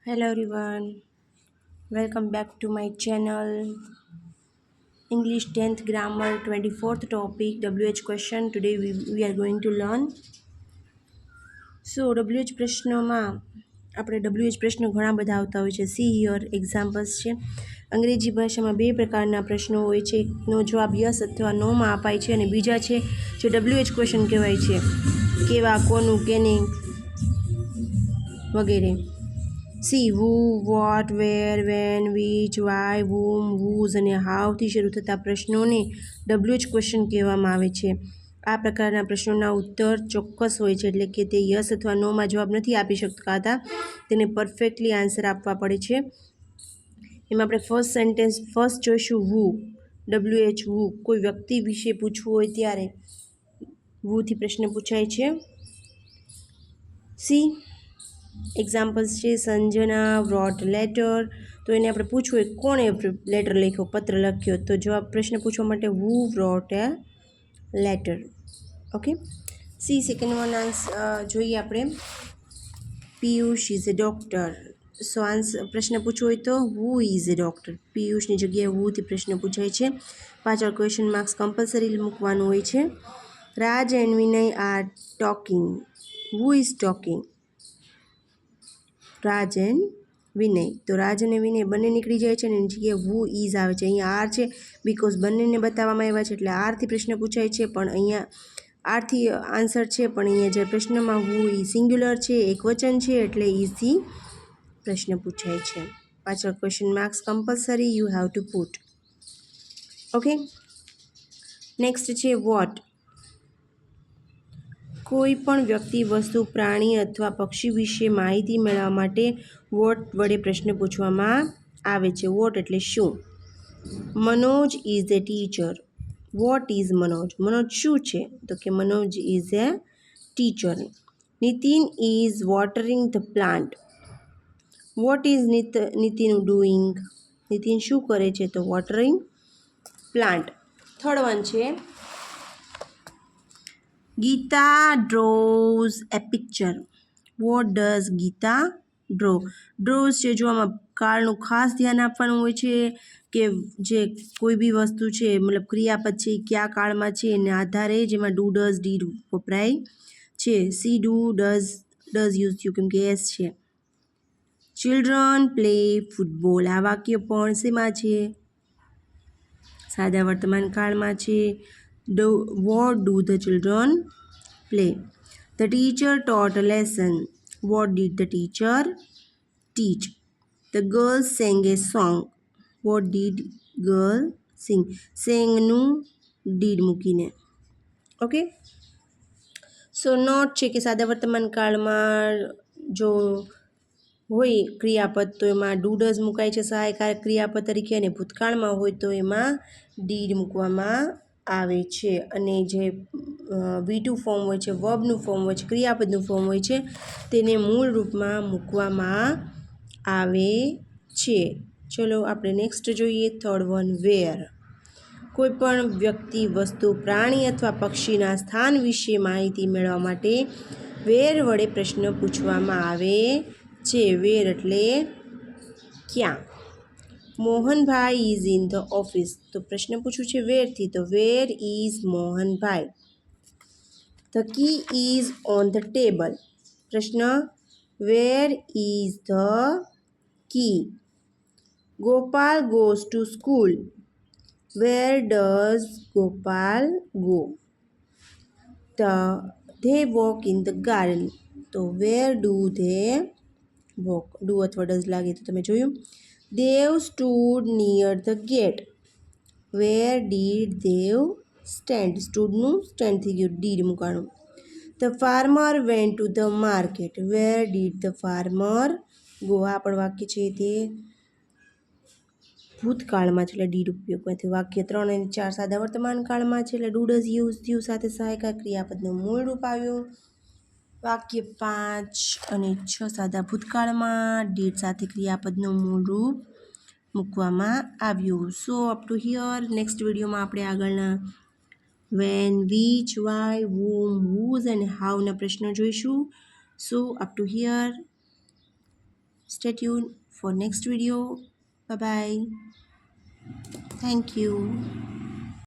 Hello everyone, welcome back to my channel. English 10th grammar 24th topic WH question. Today we are going to learn. So WH પ્રશ્નોમાં આપણે WH પ્રશ્નો ઘણા બધા આવતા હોય છે. C here examples છે. અંગ્રેજી ભાષામાં બે પ્રકારના પ્રશ્નો હોય છે. એકનો જવાબ યસ અથવા નોમાં અપાય છે અને બીજા છે જે WH ક્વેશ્ચન કહેવાય છે. કેવા, કોનું, કેને વગેરે. C who, what, where, when, which, why, whom, whose અને howથી શરૂ થતા પ્રશ્નોને WH ક્વેશ્ચન કહેવામાં આવે છે. આ પ્રકારના પ્રશ્નોના ઉત્તર ચોક્કસ હોય છે, એટલે કે તે યસ અથવા નોમાં જવાબ નથી આપી શકતા, તેને પરફેક્ટલી આન્સર આપવા પડે છે. એમાં આપણે ફર્સ્ટ જોઈશું who. WH who. કોઈ વ્યક્તિ વિશે પૂછવું હોય ત્યારે whoથી પ્રશ્ન પૂછાય છે. સી એક્ઝામ્પલ્સ છે. સંજના wrote લેટર, તો એને આપણે પૂછવું હોય કોણે લેટર લખ્યો, પત્ર લખ્યો, તો જવાબ પ્રશ્ન પૂછવા માટે who wrote a letter. Okay. See second one જોઈએ આપણે. Piyush is a doctor. So પ્રશ્ન પૂછવો હોય તો who ઇઝ અ ડૉક્ટર. પિયુષની જગ્યાએ whoથી પ્રશ્ન પૂછાય છે. પાછળ ક્વેશ્ચન માર્ક્સ કમ્પલસરી મૂકવાનું હોય છે. Raj and Vinay are talking. who is talking? Raj and Vinay. તો રાજ અને વિનય બંને નીકળી જાય છે અને એની જગ્યાએ who ઇઝ આવે છે. અહીંયા આર છે બિકોઝ બંનેને બતાવવામાં આવ્યા છે એટલે આરથી પ્રશ્ન પૂછાય છે, પણ અહીંયા આરથી આન્સર છે, પણ અહીંયા જે પ્રશ્નમાં who ઈ સિંગ્યુલર છે, એક વચન છે, એટલે ઇઝથી પ્રશ્ન પૂછાય છે. પાછળ question marks compulsory you have to put. Okay. Next છે વોટ. કોઈ પણ વ્યક્તિ, વસ્તુ, પ્રાણી અથવા પક્ષી વિશે માહિતી મેળવવા માટે વોટ વડે પ્રશ્ન પૂછવામાં આવે છે. વોટ એટલે શું? Manoj is a teacher. What is Manoj? Manoj શું છે? તો કે Manoj is a teacher. Nitin is watering the plant. What is Nitin doing? Nitin શું કરે છે? તો વોટરિંગ પ્લાન્ટ. થર્ડ વન છે Gita draws a picture. What does Gita draw? Draws છે જો આમાં કાળનું ખાસ ધ્યાન આપવાનું હોય છે કે જે કોઈ બી વસ્તુ છે, મતલબ ક્રિયાપદ છે એ કયા કાળમાં છે એના આધારે જેમાં ડુ ડઝ ડીડ વપરાય છે. સી ડુ ડઝ યુઝ થયું કેમ કે એસ છે. Children play football. આ વાક્ય પણ શેમાં છે? સાદા વર્તમાન કાળમાં છે. What do the children play? The teacher taught a lesson. What did the teacher teach? The girl sang a song. What did girl sing? સેંગનું ડીડ મૂકીને. ઓકે. સો નોટ છે કે સાદા વર્તમાન કાળમાં જો હોય ક્રિયાપદ તો એમાં ડુ ડઝ મુકાય છે સહાયકારક ક્રિયાપદ તરીકે, અને ભૂતકાળમાં હોય તો એમાં ડીડ મૂકવામાં આવે છે. અને જે V2 ફોર્મ હોય છે, વર્બનું ફોર્મ હોય છે, ક્રિયાપદનું ફોર્મ હોય છે, તેને મૂળ રૂપમાં મૂકવામાં આવે છે. ચલો આપણે નેક્સ્ટ જોઈએ. Third one where. કોઈ પણ વ્યક્તિ, વસ્તુ, પ્રાણી અથવા પક્ષીના સ્થાન વિશે માહિતી મેળવવા માટે વેર વડે પ્રશ્ન પૂછવામાં આવે છે. વેર એટલે ક્યાં. Mohanbhai is in the office. તો પ્રશ્ન પૂછ્યું છે વેરથી, તો where is Mohanbhai. The key is on the table. પ્રશ્ન where is the key. Gopal goes to school. Where does Gopal go. They walk in the garden. તો where do they walk. Do અથવા does લાગે તો તમે જોયું. Dev stood near the gate. Where did Dev stand. સ્ટૂડનું stand થઈ ગયું, ડીડ મૂકાણું. The farmer went to the market. Where did the farmer go. આ પણ વાક્ય છે તે ભૂતકાળમાં છે એટલે ડીડ ઉપયોગમાંથી. વાક્ય 3 અને 4 સાદા વર્તમાન કાળમાં છે એટલે ડુ ડઝ યુઝ થયું, સાથે સહાયકાર ક્રિયાપદનું મૂળ રૂપ આવ્યું. વાક્ય 5 અને 6 સાદા ભૂતકાળમાં ડીડ સાથે ક્રિયાપદનું મૂળ રૂપ મૂકવામાં આવ્યું. So up to here. Next વિડીયોમાં આપણે આગળના when, which, why, whom, whose અને હાઉના પ્રશ્નો જોઈશું. So up to here. Stay tuned for next video. Bye bye. Thank you.